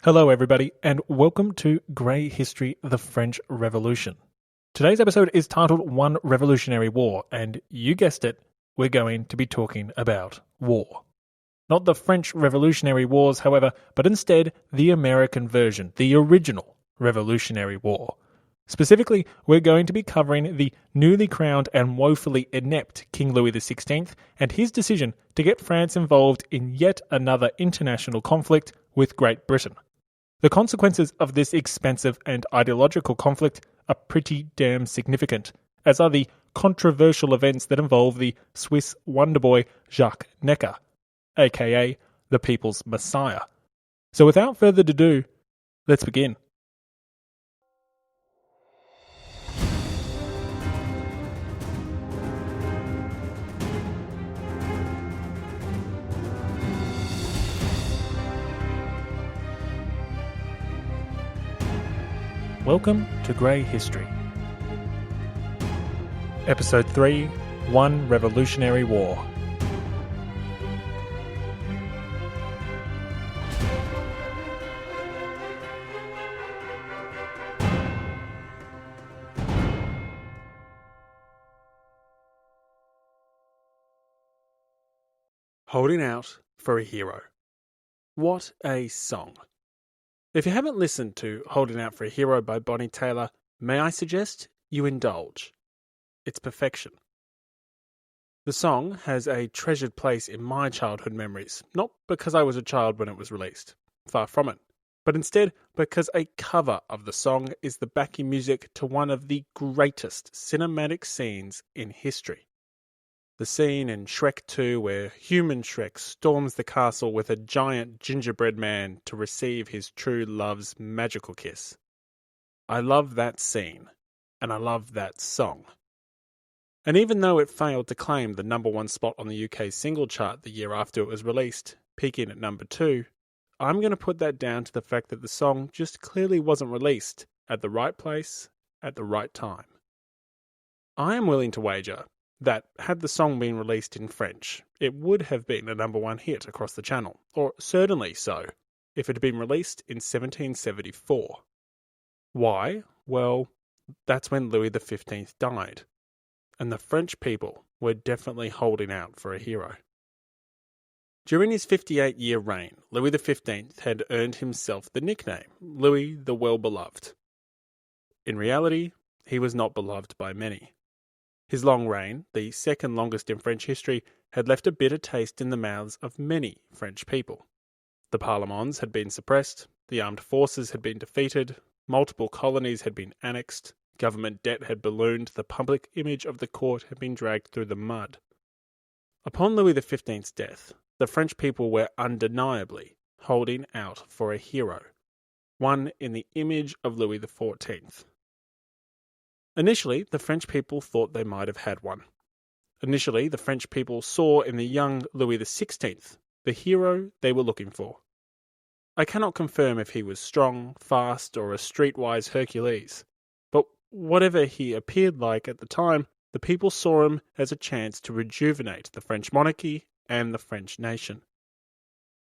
Hello, everybody, and welcome to Grey History, the French Revolution. Today's episode is titled One Revolutionary War, and you guessed it, we're going to be talking about war. Not the French Revolutionary Wars, however, but instead the American version, the original Revolutionary War. Specifically, we're going to be covering the newly crowned and woefully inept King Louis XVI and his decision to get France involved in yet another international conflict with Great Britain. The consequences of this expensive and ideological conflict are pretty damn significant, as are the controversial events that involve the Swiss wonder boy Jacques Necker, aka the People's Messiah. So without further ado, let's begin. Welcome to Grey History. Episode 3, One Revolutionary War. Holding Out for a Hero. What a song. If you haven't listened to Holding Out for a Hero by Bonnie Tyler, may I suggest you indulge. It's perfection. The song has a treasured place in my childhood memories, not because I was a child when it was released, far from it, but instead because a cover of the song is the backing music to one of the greatest cinematic scenes in history. The scene in Shrek 2 where human Shrek storms the castle with a giant gingerbread man to receive his true love's magical kiss. I love that scene, and I love that song. And even though it failed to claim the number one spot on the UK single chart the year after it was released, peaking at number 2, I'm going to put that down to the fact that the song just clearly wasn't released at the right place at the right time. I am willing to wager that had the song been released in French, it would have been a number one hit across the channel, or certainly so, if it had been released in 1774. Why? Well, that's when Louis XV died, and the French people were definitely holding out for a hero. During his 58-year reign, Louis XV had earned himself the nickname Louis the Well-Beloved. In reality, he was not beloved by many. His long reign, the second longest in French history, had left a bitter taste in the mouths of many French people. The Parlements had been suppressed, the armed forces had been defeated, multiple colonies had been annexed, government debt had ballooned, the public image of the court had been dragged through the mud. Upon Louis XV's death, the French people were undeniably holding out for a hero, one in the image of Louis XIV. Initially, the French people thought they might have had one. Initially, the French people saw in the young Louis XVI the hero they were looking for. I cannot confirm if he was strong, fast, or a streetwise Hercules, but whatever he appeared like at the time, the people saw him as a chance to rejuvenate the French monarchy and the French nation.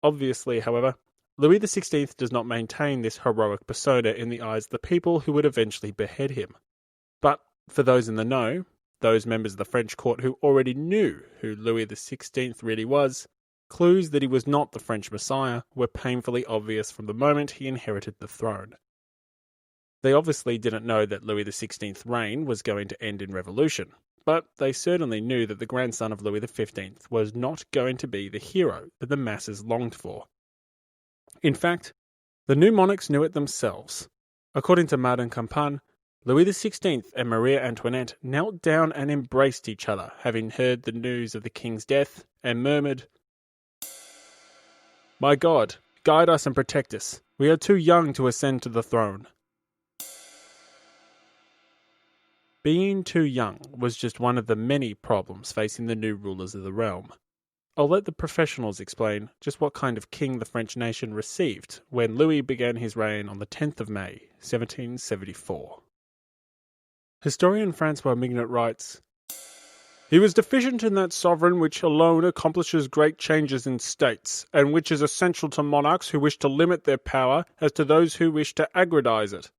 Obviously, however, Louis XVI does not maintain this heroic persona in the eyes of the people who would eventually behead him. But for those in the know, those members of the French court who already knew who Louis XVI really was, clues that he was not the French Messiah were painfully obvious from the moment he inherited the throne. They obviously didn't know that Louis XV's reign was going to end in revolution, but they certainly knew that the grandson of Louis XV was not going to be the hero that the masses longed for. In fact, the new monarchs knew it themselves. According to Martin Campan, Louis XVI and Marie Antoinette knelt down and embraced each other, having heard the news of the king's death, and murmured, "My God, guide us and protect us. We are too young to ascend to the throne." Being too young was just one of the many problems facing the new rulers of the realm. I'll let the professionals explain just what kind of king the French nation received when Louis began his reign on the 10th of May, 1774. Historian Francois Mignet writes, He was deficient in that sovereign which alone accomplishes great changes in states, and which is essential to monarchs who wish to limit their power as to those who wish to aggrandize it.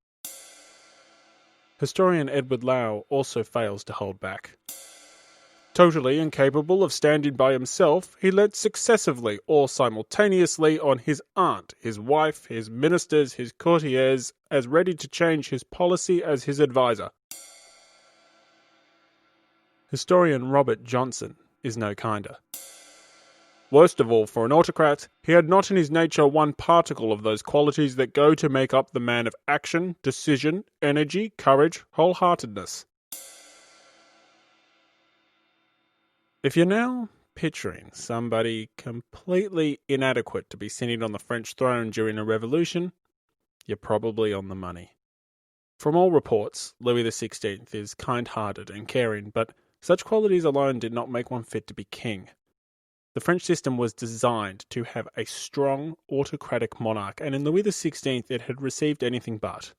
Historian Edward Lau also fails to hold back. Totally incapable of standing by himself, he leant successively or simultaneously on his aunt, his wife, his ministers, his courtiers, as ready to change his policy as his adviser. Historian Robert Johnson is no kinder. Worst of all for an autocrat, he had not in his nature one particle of those qualities that go to make up the man of action, decision, energy, courage, wholeheartedness. If you're now picturing somebody completely inadequate to be sitting on the French throne during a revolution, you're probably on the money. From all reports, Louis XVI is kind-hearted and caring, but such qualities alone did not make one fit to be king. The French system was designed to have a strong, autocratic monarch, and in Louis XVI it had received anything but.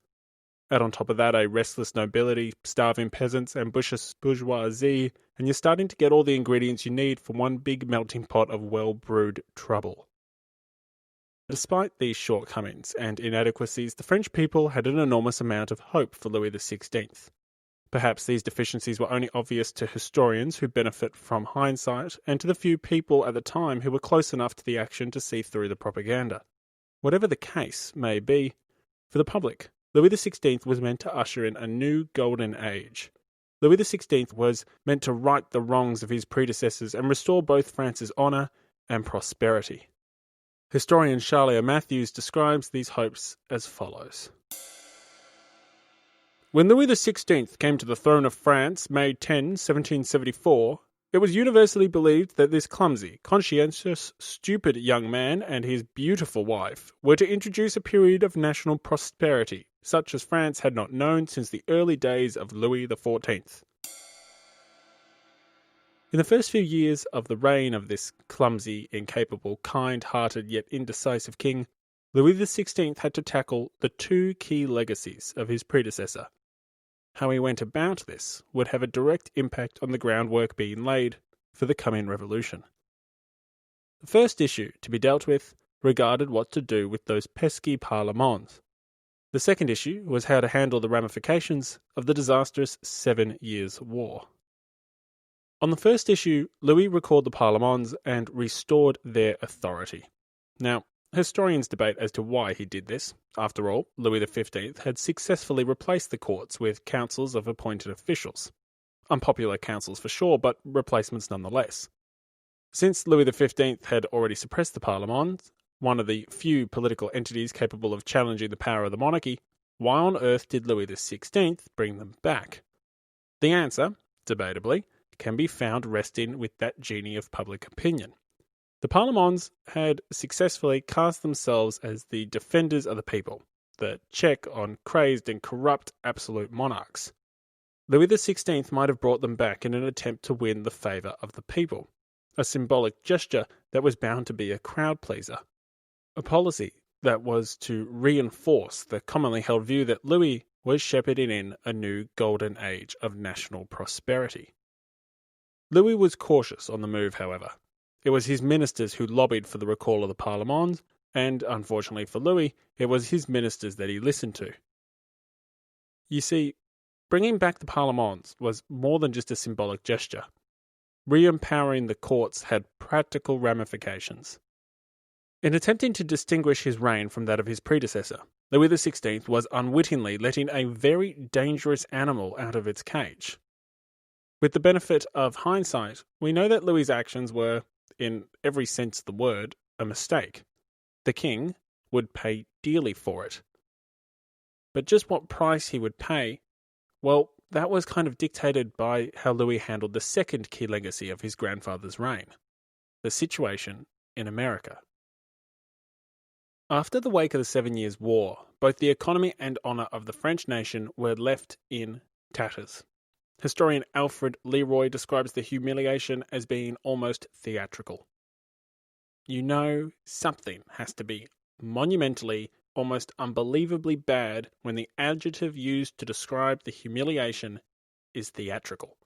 Add on top of that a restless nobility, starving peasants, ambitious bourgeoisie, and you're starting to get all the ingredients you need for one big melting pot of well-brewed trouble. Despite these shortcomings and inadequacies, the French people had an enormous amount of hope for Louis XVI. Perhaps these deficiencies were only obvious to historians who benefit from hindsight, and to the few people at the time who were close enough to the action to see through the propaganda. Whatever the case may be, for the public, Louis XVI was meant to usher in a new golden age. Louis XVI was meant to right the wrongs of his predecessors and restore both France's honour and prosperity. Historian Charlie Matthews describes these hopes as follows. When Louis XVI came to the throne of France, May 10, 1774, it was universally believed that this clumsy, conscientious, stupid young man and his beautiful wife were to introduce a period of national prosperity, such as France had not known since the early days of Louis XIV. In the first few years of the reign of this clumsy, incapable, kind-hearted yet indecisive king, Louis XVI had to tackle the two key legacies of his predecessor. How he went about this would have a direct impact on the groundwork being laid for the coming revolution. The first issue to be dealt with regarded what to do with those pesky parlements. The second issue was how to handle the ramifications of the disastrous 7 Years' War. On the first issue, Louis recalled the parlements and restored their authority. Now, historians debate as to why he did this. After all, Louis XV had successfully replaced the courts with councils of appointed officials. Unpopular councils for sure, but replacements nonetheless. Since Louis XV had already suppressed the Parlement, one of the few political entities capable of challenging the power of the monarchy, why on earth did Louis XVI bring them back? The answer, debatably, can be found resting with that genie of public opinion. The Parlements had successfully cast themselves as the defenders of the people, the check on crazed and corrupt absolute monarchs. Louis XVI might have brought them back in an attempt to win the favour of the people, a symbolic gesture that was bound to be a crowd pleaser, a policy that was to reinforce the commonly held view that Louis was shepherding in a new golden age of national prosperity. Louis was cautious on the move, however. It was his ministers who lobbied for the recall of the Parlement, and, unfortunately for Louis, it was his ministers that he listened to. You see, bringing back the Parlements was more than just a symbolic gesture. Re-empowering the courts had practical ramifications. In attempting to distinguish his reign from that of his predecessor, Louis XVI was unwittingly letting a very dangerous animal out of its cage. With the benefit of hindsight, we know that Louis's actions were, in every sense of the word, a mistake. The king would pay dearly for it. But just what price he would pay, well, that was kind of dictated by how Louis handled the second key legacy of his grandfather's reign, the situation in America. After the wake of the 7 Years' War, both the economy and honour of the French nation were left in tatters. Historian Alfred Leroy describes the humiliation as being almost theatrical. You know something has to be monumentally, almost unbelievably bad when the adjective used to describe the humiliation is theatrical.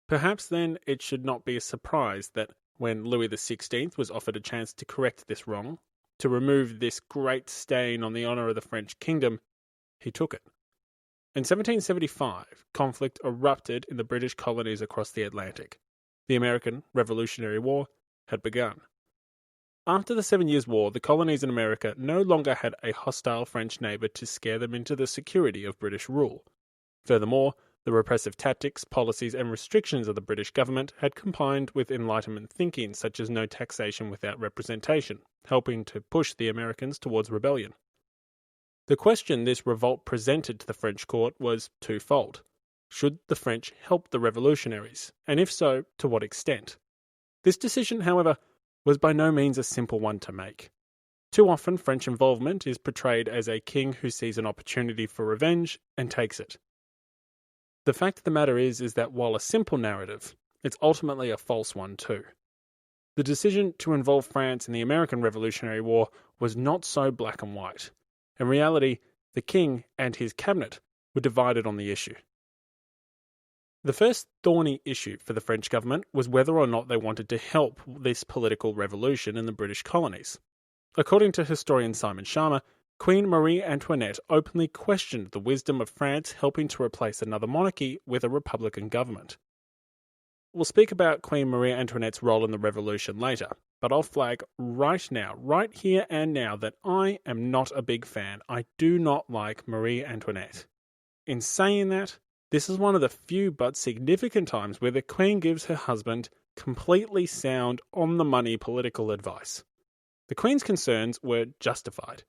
Perhaps then it should not be a surprise that when Louis XVI was offered a chance to correct this wrong, to remove this great stain on the honour of the French kingdom, he took it. In 1775, conflict erupted in the British colonies across the Atlantic. The American Revolutionary War had begun. After the 7 Years' War, the colonies in America no longer had a hostile French neighbour to scare them into the security of British rule. Furthermore, the repressive tactics, policies and restrictions of the British government had combined with Enlightenment thinking such as no taxation without representation, helping to push the Americans towards rebellion. The question this revolt presented to the French court was twofold. Should the French help the revolutionaries, and if so, to what extent? This decision, however, was by no means a simple one to make. Too often French involvement is portrayed as a king who sees an opportunity for revenge and takes it. The fact of the matter is that while a simple narrative, it's ultimately a false one too. The decision to involve France in the American Revolutionary War was not so black and white. In reality, the king and his cabinet were divided on the issue. The first thorny issue for the French government was whether or not they wanted to help this political revolution in the British colonies. According to historian Simon Schama, Queen Marie Antoinette openly questioned the wisdom of France helping to replace another monarchy with a republican government. We'll speak about Queen Marie Antoinette's role in the revolution later, but I'll flag right now, right here and now, that I am not a big fan. I do not like Marie Antoinette. In saying that, this is one of the few but significant times where the Queen gives her husband completely sound, on-the-money political advice. The Queen's concerns were justified.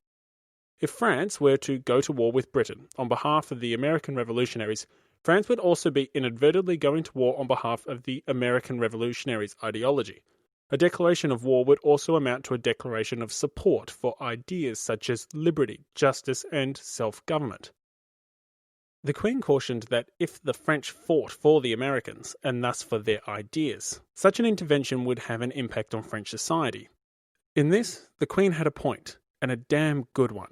If France were to go to war with Britain on behalf of the American revolutionaries, France would also be inadvertently going to war on behalf of the American revolutionaries' ideology. A declaration of war would also amount to a declaration of support for ideas such as liberty, justice, and self-government. The Queen cautioned that if the French fought for the Americans, and thus for their ideas, such an intervention would have an impact on French society. In this, the Queen had a point, and a damn good one.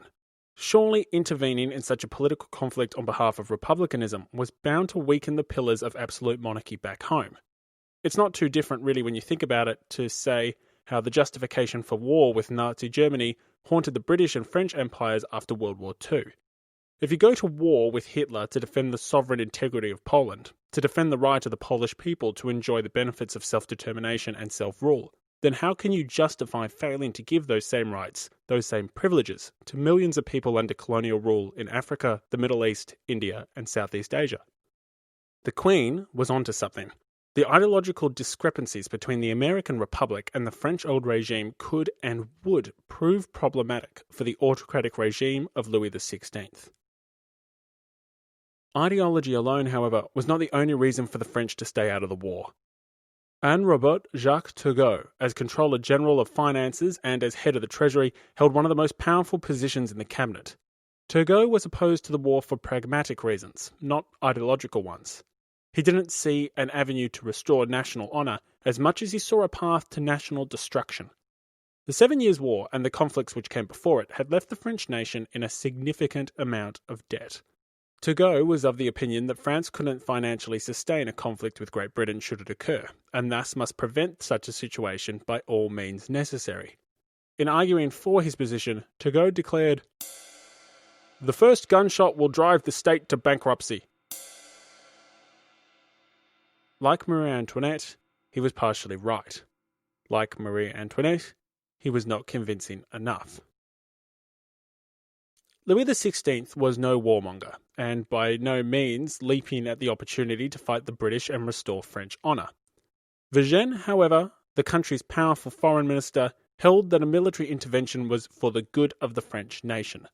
Surely intervening in such a political conflict on behalf of republicanism was bound to weaken the pillars of absolute monarchy back home. It's not too different really when you think about it to say how the justification for war with Nazi Germany haunted the British and French empires after World War II. If you go to war with Hitler to defend the sovereign integrity of Poland, to defend the right of the Polish people to enjoy the benefits of self-determination and self-rule, then how can you justify failing to give those same rights, those same privileges, to millions of people under colonial rule in Africa, the Middle East, India, and Southeast Asia? The Queen was onto something. The ideological discrepancies between the American Republic and the French old regime could and would prove problematic for the autocratic regime of Louis XVI. Ideology alone, however, was not the only reason for the French to stay out of the war. Anne-Robert Jacques Turgot, as Controller General of Finances and as head of the Treasury, held one of the most powerful positions in the cabinet. Turgot was opposed to the war for pragmatic reasons, not ideological ones. He didn't see an avenue to restore national honour as much as he saw a path to national destruction. The 7 Years' War and the conflicts which came before it had left the French nation in a significant amount of debt. Turgot was of the opinion that France couldn't financially sustain a conflict with Great Britain should it occur, and thus must prevent such a situation by all means necessary. In arguing for his position, Turgot declared, "The first gunshot will drive the state to bankruptcy." Like Marie Antoinette, he was partially right. Like Marie Antoinette, he was not convincing enough. Louis XVI was no warmonger, and by no means leaping at the opportunity to fight the British and restore French honour. Vergennes, however, the country's powerful foreign minister, held that a military intervention was for the good of the French nation.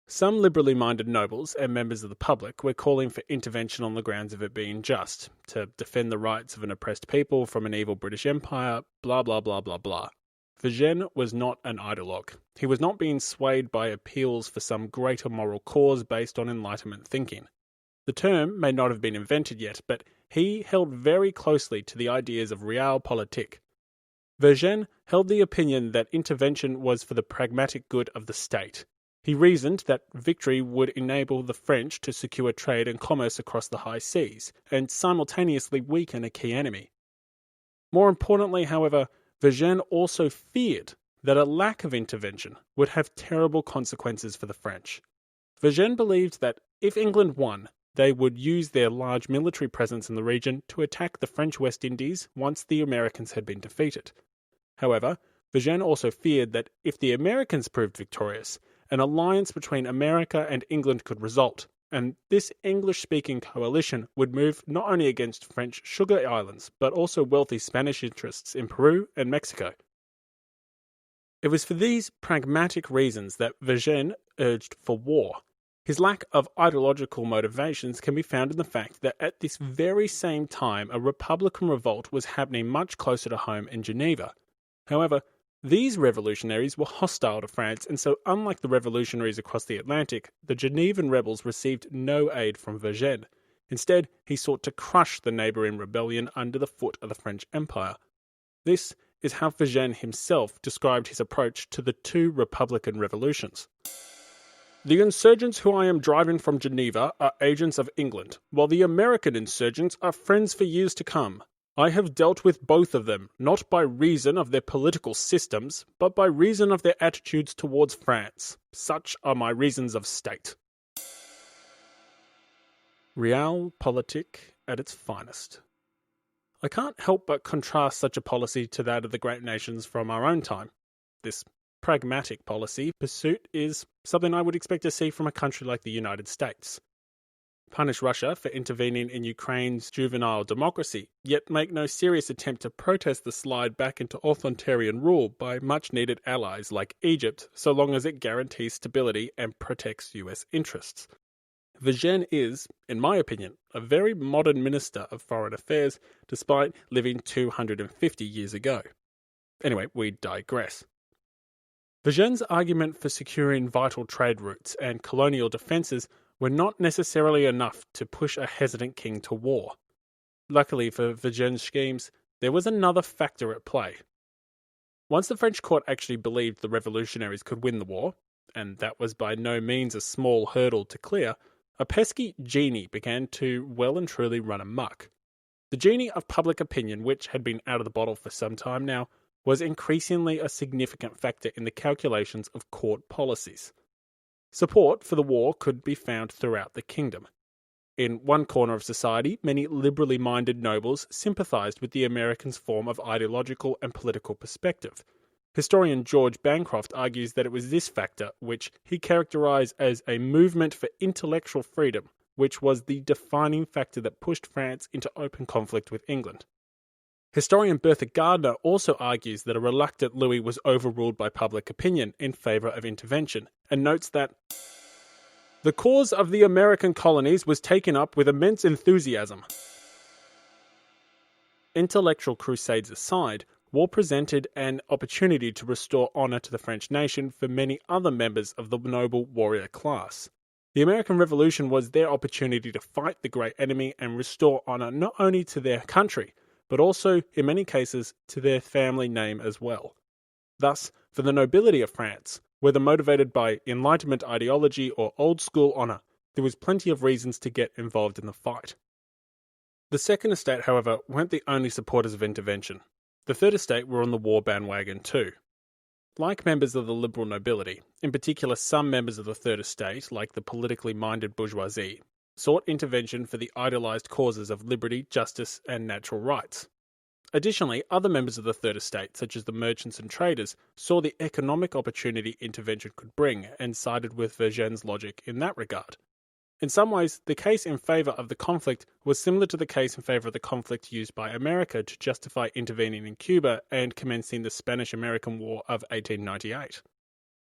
Some liberally minded nobles and members of the public were calling for intervention on the grounds of it being just, to defend the rights of an oppressed people from an evil British Empire, blah blah blah blah blah. Vergennes was not an ideologue. He was not being swayed by appeals for some greater moral cause based on Enlightenment thinking. The term may not have been invented yet, but he held very closely to the ideas of realpolitik. Vergennes held the opinion that intervention was for the pragmatic good of the state. He reasoned that victory would enable the French to secure trade and commerce across the high seas, and simultaneously weaken a key enemy. More importantly, however, Vergennes also feared that a lack of intervention would have terrible consequences for the French. Vergennes believed that if England won, they would use their large military presence in the region to attack the French West Indies once the Americans had been defeated. However, Vergennes also feared that if the Americans proved victorious, an alliance between America and England could result, and this English-speaking coalition would move not only against French sugar islands, but also wealthy Spanish interests in Peru and Mexico. It was for these pragmatic reasons that Vergennes urged for war. His lack of ideological motivations can be found in the fact that at this very same time a Republican revolt was happening much closer to home in Geneva. However, these revolutionaries were hostile to France, and so unlike the revolutionaries across the Atlantic, the Genevan rebels received no aid from Vergennes. Instead, he sought to crush the neighbouring rebellion under the foot of the French Empire. This is how Vergennes himself described his approach to the two Republican revolutions. The insurgents who I am driving from Geneva are agents of England, while the American insurgents are friends for years to come. I have dealt with both of them, not by reason of their political systems, but by reason of their attitudes towards France. Such are my reasons of state. Realpolitik at its finest. I can't help but contrast such a policy to that of the great nations from our own time. This pragmatic policy pursuit is something I would expect to see from a country like the United States. Punish Russia for intervening in Ukraine's juvenile democracy, yet make no serious attempt to protest the slide back into authoritarian rule by much-needed allies like Egypt, so long as it guarantees stability and protects US interests. Vergennes is, in my opinion, a very modern Minister of Foreign Affairs, despite living 250 years ago. Anyway, we digress. Vergennes' argument for securing vital trade routes and colonial defences were not necessarily enough to push a hesitant king to war. Luckily for Vergennes' schemes, there was another factor at play. Once the French court actually believed the revolutionaries could win the war, and that was by no means a small hurdle to clear, a pesky genie began to well and truly run amok. The genie of public opinion, which had been out of the bottle for some time now, was increasingly a significant factor in the calculations of court policies. Support for the war could be found throughout the kingdom. In one corner of society, many liberally minded nobles sympathised with the Americans' form of ideological and political perspective. Historian George Bancroft argues that it was this factor which he characterised as a movement for intellectual freedom, which was the defining factor that pushed France into open conflict with England. Historian Bertha Gardner also argues that a reluctant Louis was overruled by public opinion in favour of intervention, and notes that the cause of the American colonies was taken up with immense enthusiasm. Intellectual crusades aside, war presented an opportunity to restore honour to the French nation for many other members of the noble warrior class. The American Revolution was their opportunity to fight the great enemy and restore honour not only to their country, but also, in many cases, to their family name as well. Thus, for the nobility of France, whether motivated by Enlightenment ideology or old-school honour, there was plenty of reasons to get involved in the fight. The Second Estate, however, weren't the only supporters of intervention. The Third Estate were on the war bandwagon too. Like members of the liberal nobility, in particular some members of the Third Estate, like the politically minded bourgeoisie, sought intervention for the idealised causes of liberty, justice, and natural rights. Additionally, other members of the Third Estate, such as the merchants and traders, saw the economic opportunity intervention could bring and sided with Vergennes' logic in that regard. In some ways, the case in favour of the conflict was similar to the case in favour of the conflict used by America to justify intervening in Cuba and commencing the Spanish-American War of 1898.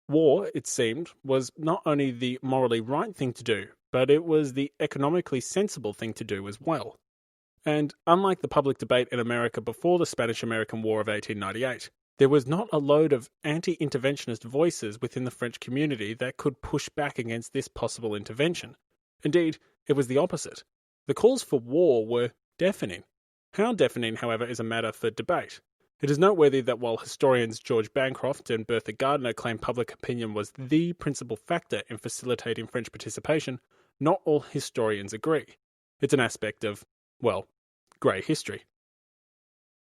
War, it seemed, was not only the morally right thing to do, but it was the economically sensible thing to do as well. And unlike the public debate in America before the Spanish-American War of 1898, there was not a load of anti-interventionist voices within the French community that could push back against this possible intervention. Indeed, it was the opposite. The calls for war were deafening. How deafening, however, is a matter for debate. It is noteworthy that while historians George Bancroft and Bertha Gardner claim public opinion was the principal factor in facilitating French participation, not all historians agree. It's an aspect of, well, grey history.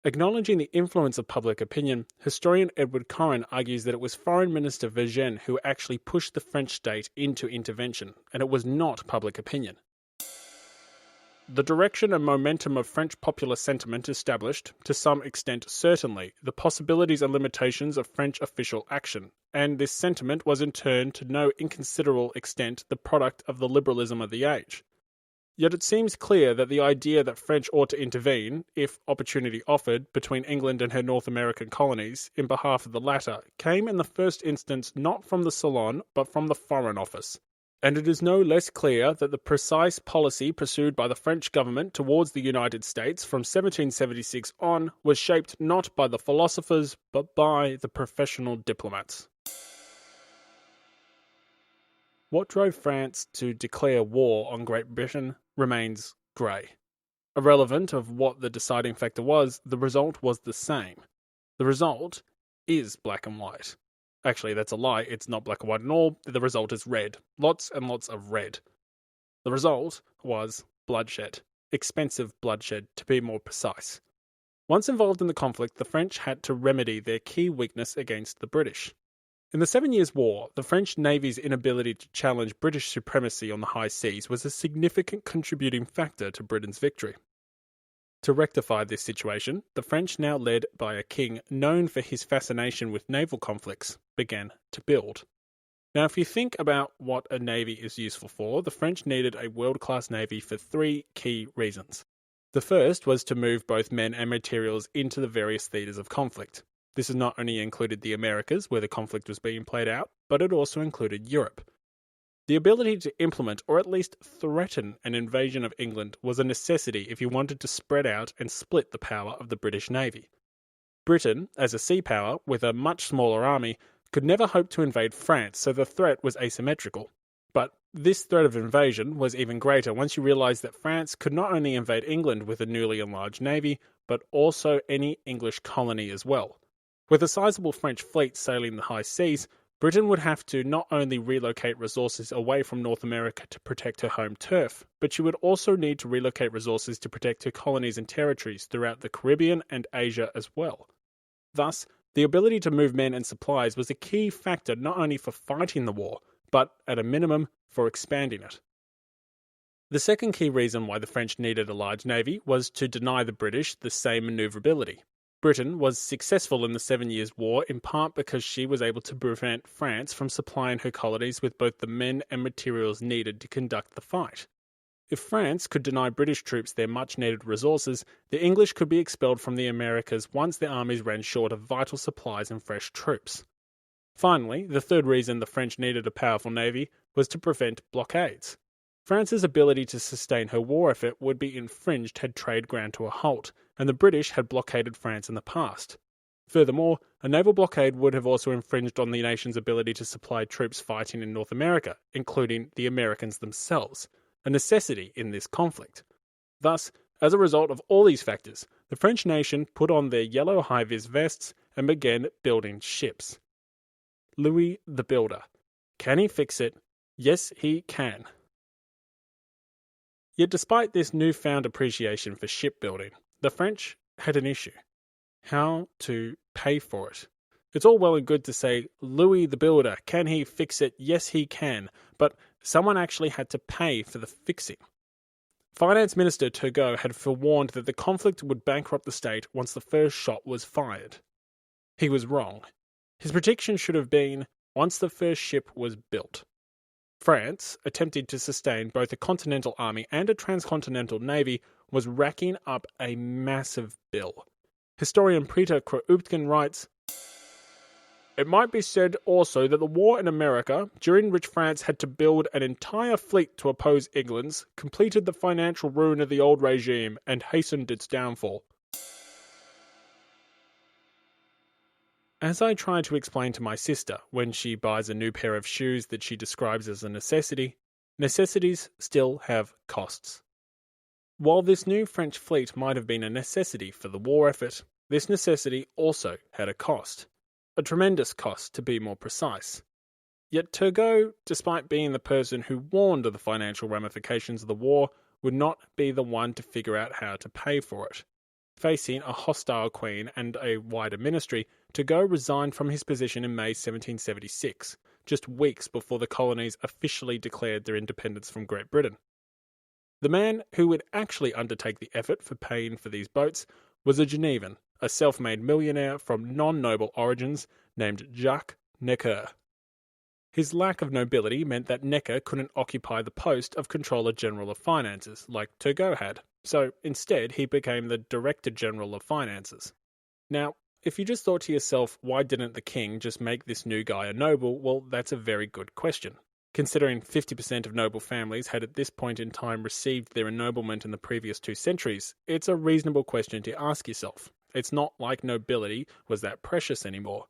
Acknowledging the influence of public opinion, historian Edward Corrin argues that it was Foreign Minister Vergennes who actually pushed the French state into intervention, and it was not public opinion. The direction and momentum of French popular sentiment established, to some extent certainly, the possibilities and limitations of French official action, and this sentiment was in turn to no inconsiderable extent the product of the liberalism of the age. Yet it seems clear that the idea that French ought to intervene, if opportunity offered, between England and her North American colonies, in behalf of the latter, came in the first instance not from the Salon, but from the Foreign Office. And it is no less clear that the precise policy pursued by the French government towards the United States from 1776 on was shaped not by the philosophers, but by the professional diplomats. What drove France to declare war on Great Britain remains grey. Irrelevant of what the deciding factor was, the result was the same. The result is black and white. Actually, that's a lie. It's not black and white at all. The result is red. Lots and lots of red. The result was bloodshed. Expensive bloodshed, to be more precise. Once involved in the conflict, the French had to remedy their key weakness against the British. In the 7 Years' War, the French Navy's inability to challenge British supremacy on the high seas was a significant contributing factor to Britain's victory. To rectify this situation, the French, now led by a king known for his fascination with naval conflicts, began to build. Now, if you think about what a navy is useful for, the French needed a world-class navy for three key reasons. The first was to move both men and materials into the various theatres of conflict. This has not only included the Americas, where the conflict was being played out, but it also included Europe. The ability to implement, or at least threaten, an invasion of England was a necessity if you wanted to spread out and split the power of the British Navy. Britain, as a sea power with a much smaller army, could never hope to invade France, so the threat was asymmetrical. But this threat of invasion was even greater once you realised that France could not only invade England with a newly enlarged navy, but also any English colony as well. With a sizable French fleet sailing the high seas, Britain would have to not only relocate resources away from North America to protect her home turf, but she would also need to relocate resources to protect her colonies and territories throughout the Caribbean and Asia as well. Thus, the ability to move men and supplies was a key factor not only for fighting the war, but, at a minimum, for expanding it. The second key reason why the French needed a large navy was to deny the British the same manoeuvrability. Britain was successful in the 7 Years' War in part because she was able to prevent France from supplying her colonies with both the men and materials needed to conduct the fight. If France could deny British troops their much-needed resources, the English could be expelled from the Americas once their armies ran short of vital supplies and fresh troops. Finally, the third reason the French needed a powerful navy was to prevent blockades. France's ability to sustain her war effort would be infringed had trade ground to a halt, and the British had blockaded France in the past. Furthermore, a naval blockade would have also infringed on the nation's ability to supply troops fighting in North America, including the Americans themselves, a necessity in this conflict. Thus, as a result of all these factors, the French nation put on their yellow high-vis vests and began building ships. Louis the Builder. Can he fix it? Yes, he can. Yet despite this newfound appreciation for shipbuilding, the French had an issue. How to pay for it. It's all well and good to say, Louis the Builder, can he fix it? Yes, he can. But someone actually had to pay for the fixing. Finance Minister Turgot had forewarned that the conflict would bankrupt the state once the first shot was fired. He was wrong. His prediction should have been once the first ship was built. France, attempting to sustain both a continental army and a transcontinental navy, was racking up a massive bill. Historian Peter Kroupkin writes, "It might be said also that the war in America, during which France had to build an entire fleet to oppose England's, completed the financial ruin of the old regime and hastened its downfall." As I try to explain to my sister when she buys a new pair of shoes that she describes as a necessity, necessities still have costs. While this new French fleet might have been a necessity for the war effort, This necessity also had a cost. A tremendous cost, to be more precise. Yet Turgot, despite being the person who warned of the financial ramifications of the war, would not be the one to figure out how to pay for it. Facing a hostile queen and a wider ministry, Turgot resigned from his position in May 1776, just weeks before the colonies officially declared their independence from Great Britain. The man who would actually undertake the effort for paying for these boats was a Genevan, a self-made millionaire from non-noble origins named Jacques Necker. His lack of nobility meant that Necker couldn't occupy the post of Controller General of Finances, like Turgot had, so instead he became the Director General of Finances. Now, if you just thought to yourself, why didn't the king just make this new guy a noble, well, that's a very good question. Considering 50% of noble families had at this point in time received their ennoblement in the previous 2 centuries, it's a reasonable question to ask yourself. It's not like nobility was that precious anymore.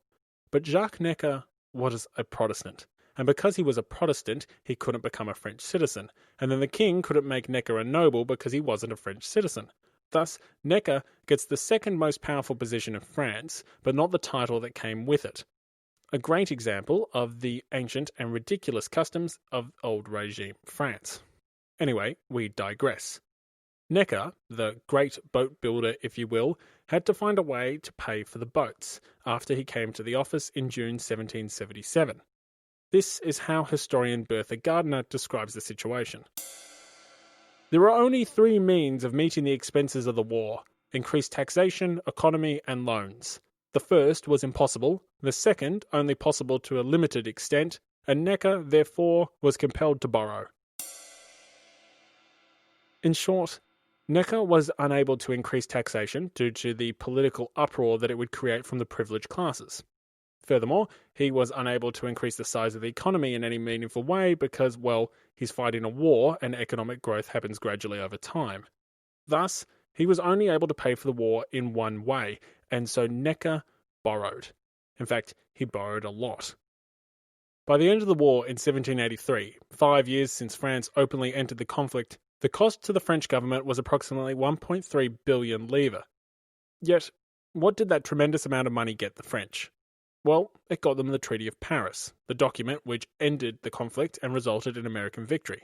But Jacques Necker was a Protestant, and because he was a Protestant, he couldn't become a French citizen, and then the king couldn't make Necker a noble because he wasn't a French citizen. Thus, Necker gets the second most powerful position in France, but not the title that came with it. A great example of the ancient and ridiculous customs of old regime France. Anyway, we digress. Necker, the great boat builder if you will, had to find a way to pay for the boats after he came to the office in June 1777. This is how historian Bertha Gardner describes the situation. There are only 3 means of meeting the expenses of the war: increased taxation, economy, and loans. The first was impossible, the second only possible to a limited extent, and Necker, therefore, was compelled to borrow. In short, Necker was unable to increase taxation due to the political uproar that it would create from the privileged classes. Furthermore, he was unable to increase the size of the economy in any meaningful way because, well, he's fighting a war and economic growth happens gradually over time. Thus, he was only able to pay for the war in one way, and so Necker borrowed. In fact, he borrowed a lot. By the end of the war in 1783, 5 years since France openly entered the conflict, the cost to the French government was approximately 1.3 billion livres. Yet, what did that tremendous amount of money get the French? Well, it got them the Treaty of Paris, the document which ended the conflict and resulted in American victory.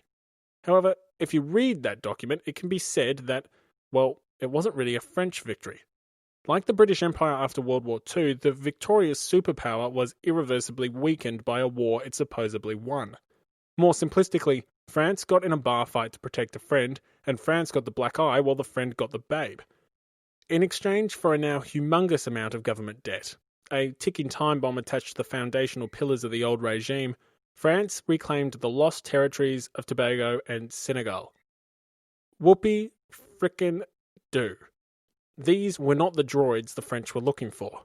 However, if you read that document, it can be said that, well, it wasn't really a French victory. Like the British Empire after World War II, the victorious superpower was irreversibly weakened by a war it supposedly won. More simplistically, France got in a bar fight to protect a friend, and France got the black eye while the friend got the babe. In exchange for a now humongous amount of government debt, a ticking time bomb attached to the foundational pillars of the old regime, France reclaimed the lost territories of Tobago and Senegal. Whoopee frickin' do. These were not the droids the French were looking for.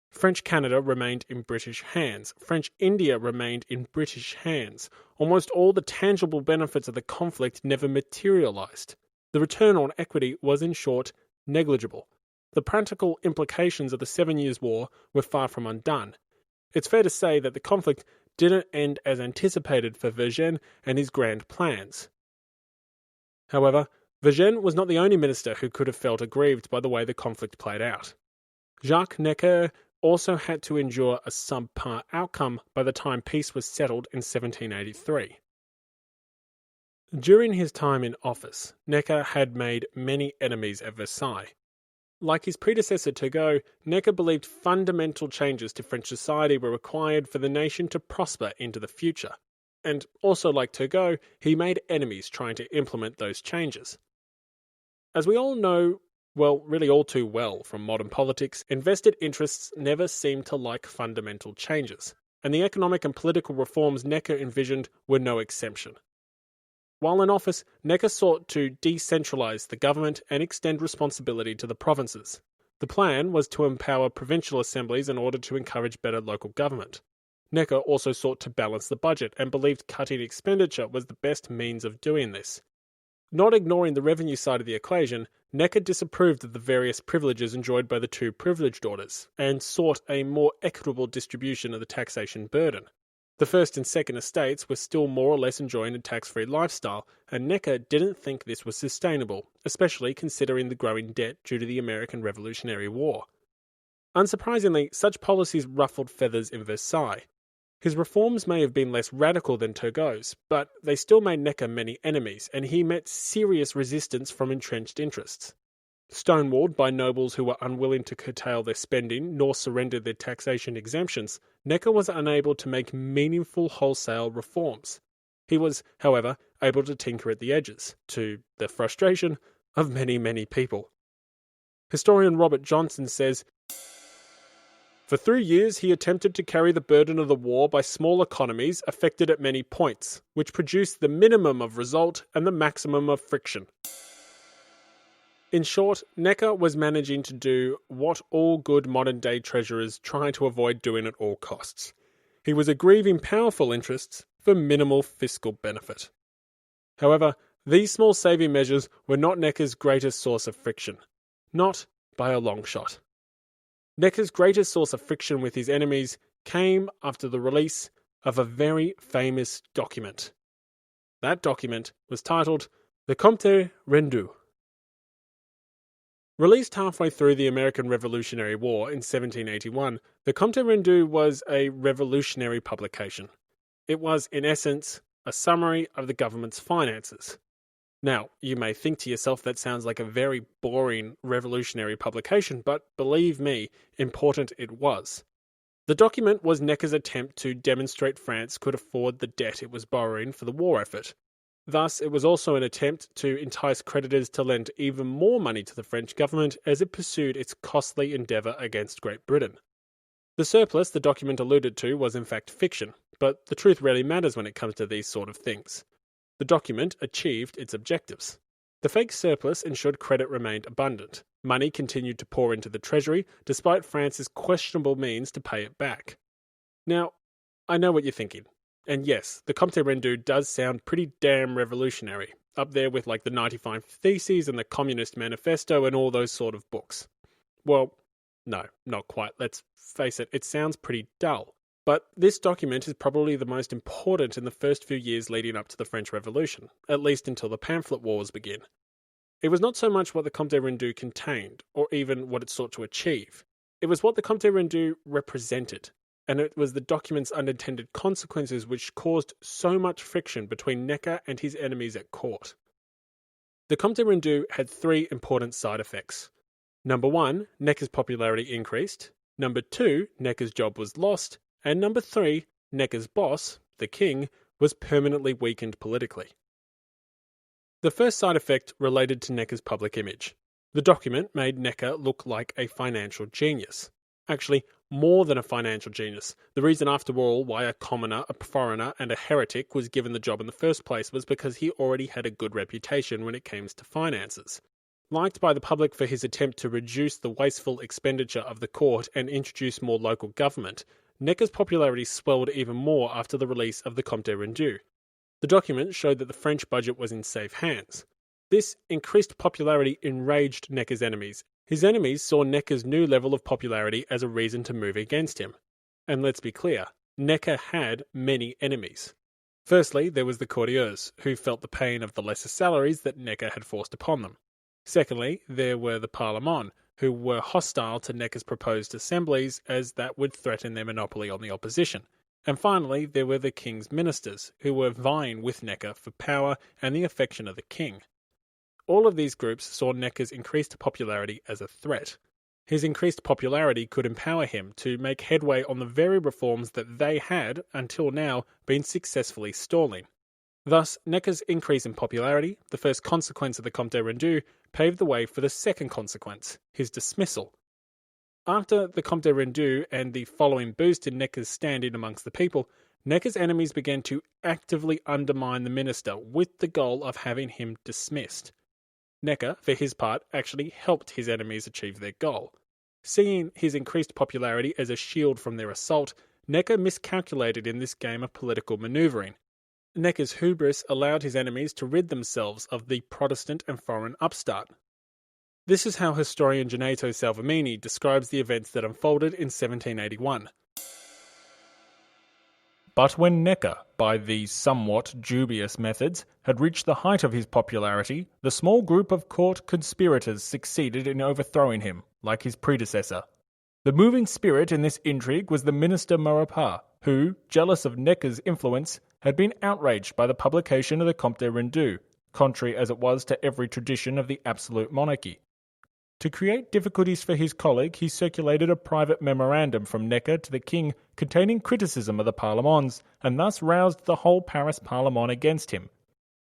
French Canada remained in British hands. French India remained in British hands. Almost all the tangible benefits of the conflict never materialised. The return on equity was, in short, negligible. The practical implications of the 7 Years' War were far from undone. It's fair to say that the conflict didn't end as anticipated for Vergennes and his grand plans. However, Vergennes was not the only minister who could have felt aggrieved by the way the conflict played out. Jacques Necker also had to endure a subpar outcome by the time peace was settled in 1783. During his time in office, Necker had made many enemies at Versailles. Like his predecessor Turgot, Necker believed fundamental changes to French society were required for the nation to prosper into the future. And also like Turgot, he made enemies trying to implement those changes. As we all know, well, really all too well from modern politics, invested interests never seem to like fundamental changes, and the economic and political reforms Necker envisioned were no exception. While in office, Necker sought to decentralise the government and extend responsibility to the provinces. The plan was to empower provincial assemblies in order to encourage better local government. Necker also sought to balance the budget and believed cutting expenditure was the best means of doing this. Not ignoring the revenue side of the equation, Necker disapproved of the various privileges enjoyed by the 2 privileged orders, and sought a more equitable distribution of the taxation burden. The first and second estates were still more or less enjoying a tax-free lifestyle, and Necker didn't think this was sustainable, especially considering the growing debt due to the American Revolutionary War. Unsurprisingly, such policies ruffled feathers in Versailles. His reforms may have been less radical than Turgot's, but they still made Necker many enemies, and he met serious resistance from entrenched interests. Stonewalled by nobles who were unwilling to curtail their spending nor surrender their taxation exemptions, Necker was unable to make meaningful wholesale reforms. He was, however, able to tinker at the edges, to the frustration of many, many people. Historian Robert Johnson says, "For 3 years he attempted to carry the burden of the war by small economies effected at many points, which produced the minimum of result and the maximum of friction." In short, Necker was managing to do what all good modern-day treasurers try to avoid doing at all costs. He was aggrieving powerful interests for minimal fiscal benefit. However, these small saving measures were not Necker's greatest source of friction. Not by a long shot. Necker's greatest source of friction with his enemies came after the release of a very famous document. That document was titled the Comptes Rendus. Released halfway through the American Revolutionary War in 1781, the Comptes Rendus was a revolutionary publication. It was, in essence, a summary of the government's finances. Now, you may think to yourself that sounds like a very boring revolutionary publication, but believe me, important it was. The document was Necker's attempt to demonstrate France could afford the debt it was borrowing for the war effort. Thus, it was also an attempt to entice creditors to lend even more money to the French government as it pursued its costly endeavour against Great Britain. The surplus the document alluded to was in fact fiction, but the truth rarely matters when it comes to these sort of things. The document achieved its objectives. The fake surplus ensured credit remained abundant. Money continued to pour into the treasury, despite France's questionable means to pay it back. Now, I know what you're thinking. And yes, the Comptes Rendus does sound pretty damn revolutionary, up there with like the 95 Theses and the Communist Manifesto and all those sort of books. Well, no, not quite. Let's face it, it sounds pretty dull. But this document is probably the most important in the first few years leading up to the French Revolution, at least until the pamphlet wars begin. It was not so much what the Comptes Rendus contained, or even what it sought to achieve. It was what the Comptes Rendus represented, and it was the document's unintended consequences which caused so much friction between Necker and his enemies at court. The Comptes Rendus had 3 important side effects. Number 1, Necker's popularity increased. Number 2, Necker's job was lost. And number 3, Necker's boss, the king, was permanently weakened politically. The first side effect related to Necker's public image. The document made Necker look like a financial genius. Actually, more than a financial genius. The reason, after all, why a commoner, a foreigner, and a heretic was given the job in the first place was because he already had a good reputation when it came to finances. Liked by the public for his attempt to reduce the wasteful expenditure of the court and introduce more local government, Necker's popularity swelled even more after the release of the Comptes Rendus. The document showed that the French budget was in safe hands. This increased popularity enraged Necker's enemies. His enemies saw Necker's new level of popularity as a reason to move against him. And let's be clear, Necker had many enemies. Firstly, there was the courtiers, who felt the pain of the lesser salaries that Necker had forced upon them. Secondly, there were the Parlement, who were hostile to Necker's proposed assemblies as that would threaten their monopoly on the opposition. And finally, there were the king's ministers, who were vying with Necker for power and the affection of the king. All of these groups saw Necker's increased popularity as a threat. His increased popularity could empower him to make headway on the very reforms that they had, until now, been successfully stalling. Thus, Necker's increase in popularity, the first consequence of the Comptes Rendus, paved the way for the second consequence, his dismissal. After the Comptes Rendus and the following boost in Necker's standing amongst the people, Necker's enemies began to actively undermine the minister with the goal of having him dismissed. Necker, for his part, actually helped his enemies achieve their goal. Seeing his increased popularity as a shield from their assault, Necker miscalculated in this game of political manoeuvring. Necker's hubris allowed his enemies to rid themselves of the Protestant and foreign upstart. This is how historian Donato Salvemini describes the events that unfolded in 1781. But when Necker, by these somewhat dubious methods, had reached the height of his popularity, the small group of court conspirators succeeded in overthrowing him, like his predecessor. The moving spirit in this intrigue was the minister Maurepas, who, jealous of Necker's influence, had been outraged by the publication of the Comte Rendu, contrary as it was to every tradition of the absolute monarchy. To create difficulties for his colleague, he circulated a private memorandum from Necker to the king containing criticism of the Parlements, and thus roused the whole Paris Parlement against him.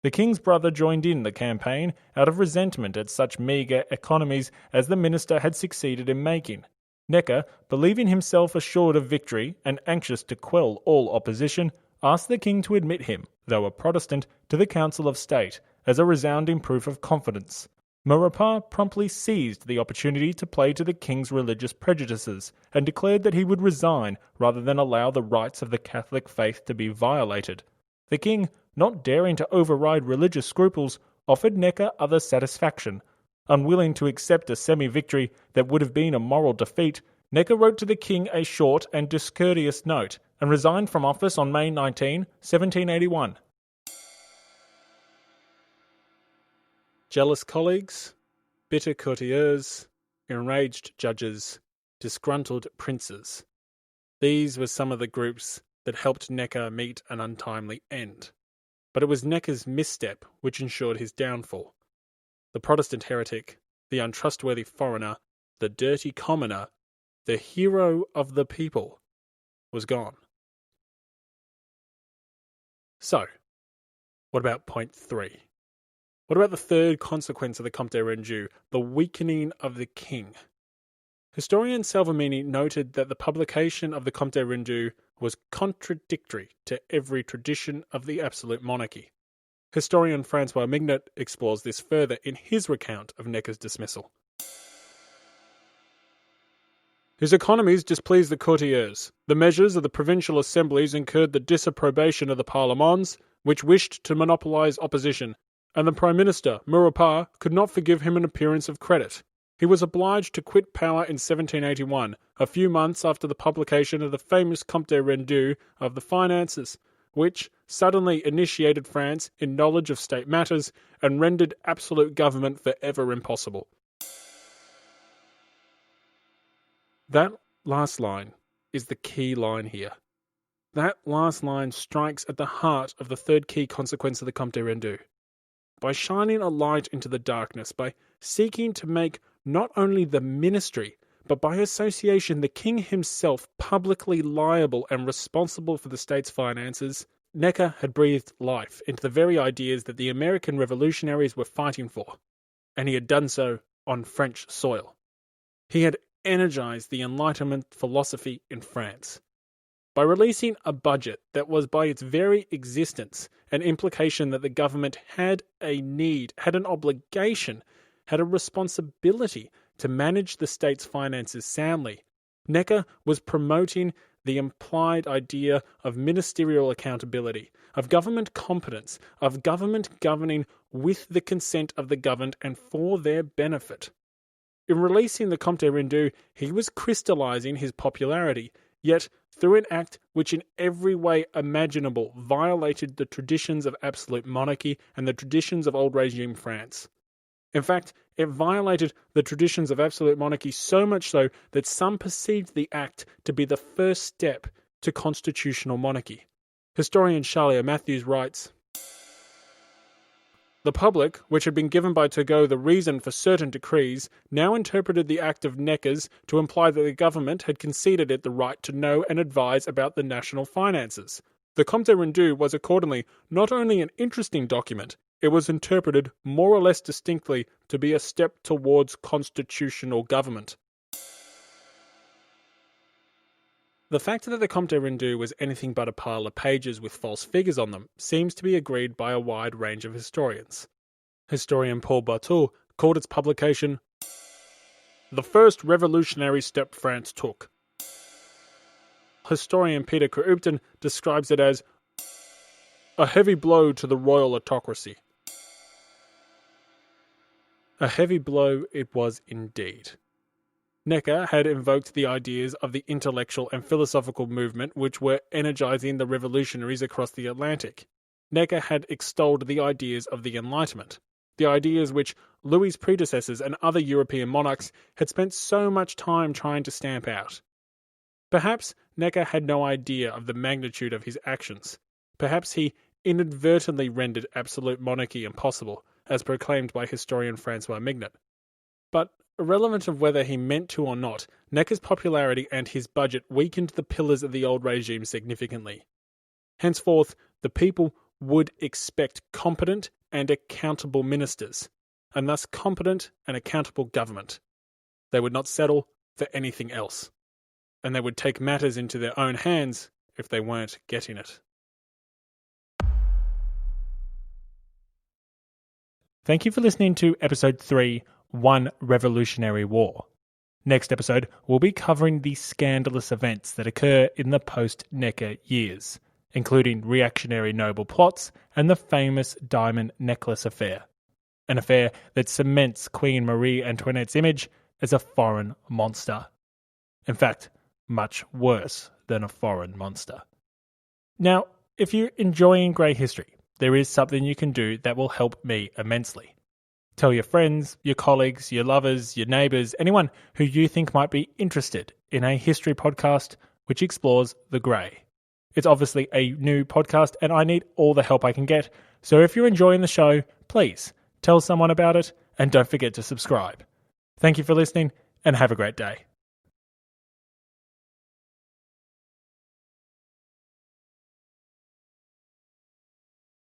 The king's brother joined in the campaign out of resentment at such meagre economies as the minister had succeeded in making. Necker, believing himself assured of victory and anxious to quell all opposition, asked the king to admit him, though a Protestant, to the Council of State, as a resounding proof of confidence. Maurepas promptly seized the opportunity to play to the king's religious prejudices, and declared that he would resign rather than allow the rights of the Catholic faith to be violated. The king, not daring to override religious scruples, offered Necker other satisfaction. Unwilling to accept a semi-victory that would have been a moral defeat, Necker wrote to the king a short and discourteous note, and resigned from office on May 19, 1781. Jealous colleagues, bitter courtiers, enraged judges, disgruntled princes. These were some of the groups that helped Necker meet an untimely end. But it was Necker's misstep which ensured his downfall. The Protestant heretic, the untrustworthy foreigner, the dirty commoner, the hero of the people, was gone. So, what about point 3? What about the third consequence of the Comte Rendu, the weakening of the king? Historian Salvemini noted that the publication of the Comte Rendu was contradictory to every tradition of the absolute monarchy. Historian Francois Mignet explores this further in his recount of Necker's dismissal. His economies displeased the courtiers. The measures of the provincial assemblies incurred the disapprobation of the Parlements, which wished to monopolise opposition, and the Prime Minister, Maurepas, could not forgive him an appearance of credit. He was obliged to quit power in 1781, a few months after the publication of the famous Comte Rendu of the Finances, which suddenly initiated France in knowledge of state matters and rendered absolute government forever impossible. That last line is the key line here. That last line strikes at the heart of the third key consequence of the Comte Rendu. By shining a light into the darkness, by seeking to make not only the ministry, but by association the king himself publicly liable and responsible for the state's finances, Necker had breathed life into the very ideas that the American revolutionaries were fighting for, and he had done so on French soil. He had energized the Enlightenment philosophy in France. By releasing a budget that was by its very existence an implication that the government had a need, had an obligation, had a responsibility to manage the state's finances soundly, Necker was promoting the implied idea of ministerial accountability, of government competence, of government governing with the consent of the governed and for their benefit. In releasing the Comte Rendu, he was crystallizing his popularity, yet through an act which in every way imaginable violated the traditions of absolute monarchy and the traditions of old regime France. In fact, it violated the traditions of absolute monarchy so much so that some perceived the act to be the first step to constitutional monarchy. Historian Charlie Matthews writes, "The public, which had been given by Turgot the reason for certain decrees, now interpreted the act of Necker's to imply that the government had conceded it the right to know and advise about the national finances. The Comte Rendu was accordingly not only an interesting document, it was interpreted more or less distinctly to be a step towards constitutional government." The fact that the Comte Rendu was anything but a pile of pages with false figures on them seems to be agreed by a wide range of historians. Historian Paul Bartol called its publication the first revolutionary step France took. Historian Peter Kreupton describes it as a heavy blow to the royal autocracy. A heavy blow it was indeed. Necker had invoked the ideas of the intellectual and philosophical movement which were energizing the revolutionaries across the Atlantic. Necker had extolled the ideas of the Enlightenment. the ideas which Louis's predecessors and other European monarchs had spent so much time trying to stamp out. Perhaps Necker had no idea of the magnitude of his actions. Perhaps he inadvertently rendered absolute monarchy impossible, as proclaimed by historian Francois Mignet. But irrelevant of whether he meant to or not, Necker's popularity and his budget weakened the pillars of the old regime significantly. Henceforth, the people would expect competent and accountable ministers, and thus competent and accountable government. They would not settle for anything else, and they would take matters into their own hands if they weren't getting it. Thank you for listening to Episode 3, One Revolutionary War. Next episode, we'll be covering the scandalous events that occur in the post-Necker years, including reactionary noble plots and the famous diamond necklace affair, an affair that cements Queen Marie Antoinette's image as a foreign monster. In fact, much worse than a foreign monster. Now, if you're enjoying Grey History, there is something you can do that will help me immensely. Tell your friends, your colleagues, your lovers, your neighbours, anyone who you think might be interested in a history podcast which explores the grey. It's obviously a new podcast and I need all the help I can get, so if you're enjoying the show, please tell someone about it and don't forget to subscribe. Thank you for listening and have a great day.